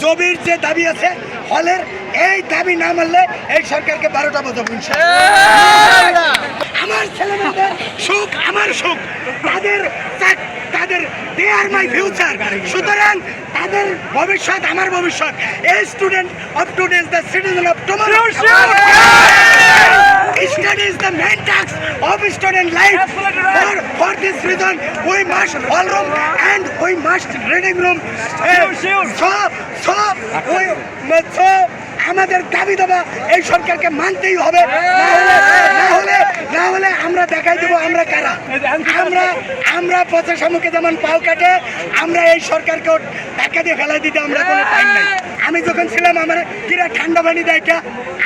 জমির যে দাবি আছে হলের, এই দাবি না মানলে এই সরকারকে 12টা বাজাবো আমার ছেলেমেয়েদের সুখ আমার সুখ, তাদের দে আর মাই ফিউচার। সুতরাং তাদের ভবিষ্যৎ আমার ভবিষ্যৎ। এই student of today is the citizen of tomorrow. Study is the main task of student life. For this reason, we must hall room and we must reading room. So, আমাদের দাবি দেওয়া এই সরকারকে মানতেই হবে, না হলে আমরা দেখাই দেবো আমরা কারা। আমরা পথের সম্মুখে যেমন পাও কাটে, আমরা এই সরকারকে টাকা দিয়ে ফেলাই দিতে আমরা কোনো টাইম নাই। আমি যখন ছিলাম আমার কিরা ঠান্ডা পানি দেয়,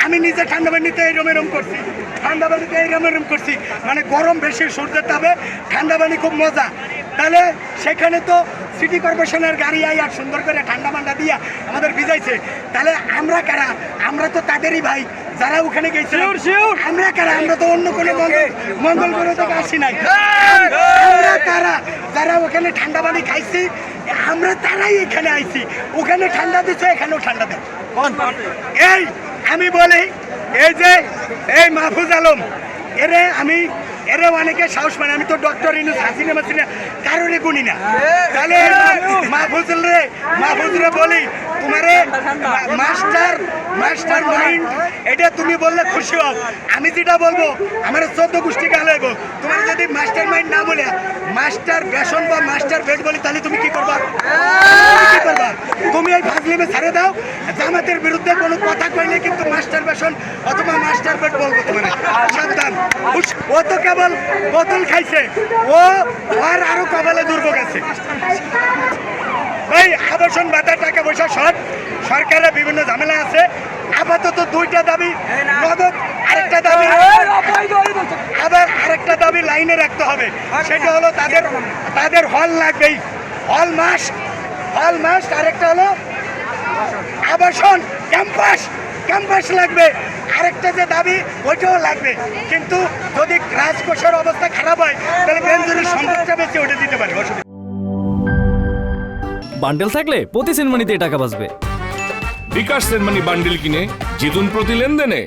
আমি নিজে ঠান্ডা পানিতে এরম করছি, ঠান্ডা পানিতে এরম করছি, মানে গরম বেশি সূর্যের তাপে ঠান্ডা পানি খুব মজা। তাহলে সেখানে তো সিটি কর্পোরেশনের গাড়ি আই আর সুন্দর করে ঠান্ডা মান্ডা দিয়া আমাদের ভিজাইছে। তাহলে আমরা কারা? আমরা তো তাদেরই ভাই যারা ওখানে গেছে। আমরা কারা? আমরা তো অন্য কোনো মঙ্গল গ্রহ থেকে আসি নাই। আমরা কারা? যারা ওখানে ঠান্ডা পানি খাইছি, আমরা তারাই এখানে আইছি। ওখানে ঠান্ডা দিচ্ছে, এখানেও ঠান্ডা দেয়। এই আমি বলি, এই যে এই মাহফুজ আলম, এরে অনেকে সাহস মানে, আমি তো ডক্টর ইনুস হাসিনা মাসিনা কারোরে গুনি না। তাহলে মাহফুজরে বলি, তোমারে মাস্টার মাইন্ড এটা তুমি বললে খুশি হও। আমি যেটা বলবো আমার 14 গোষ্ঠী গাল হইব। তোমার যদি মাস্টার মাইন্ড না বলে মাস্টার বেসন বা মাস্টার বেড বলি, তাহলে তুমি কি করবা? তুমি এই ফাজলিমে ছেড়ে দাও। জামাতের বিরুদ্ধে কোনো কথা কইলে কিন্তু মাস্টার বেসন অথবা মাস্টার বেড বলবো তোমার, সাবধান। ও তো কেবল বোতল খাইছে, আর আরো কপালে দুর্ভোগ আছে। এই আবাসন ভাতা, টাকা পয়সা সব সরকারের বিভিন্ন ঝামেলা আছে। আপাতত 2টা দাবি নগদ, আরেকটা দাবি লাইনে রাখতে হবে। সেটা হলো তাদের হল লাগবেই, হল মাস্ট। আরেকটা হলো আবাসন ক্যাম্পাস লাগবে। আরেকটা যে দাবি ওইটাও লাগবে, কিন্তু যদি রাজকোষের অবস্থা খারাপ হয় তাহলে বেঞ্জুরির সম্পদটা বেশি ওটা দিতে পারে। বান্ডেল থাকলে প্রতি সেনমানিতে টাকা বাঁচবে। বিকাশ সেনমানি বান্ডেল কিনে জিতুন প্রতি লেনদেনে।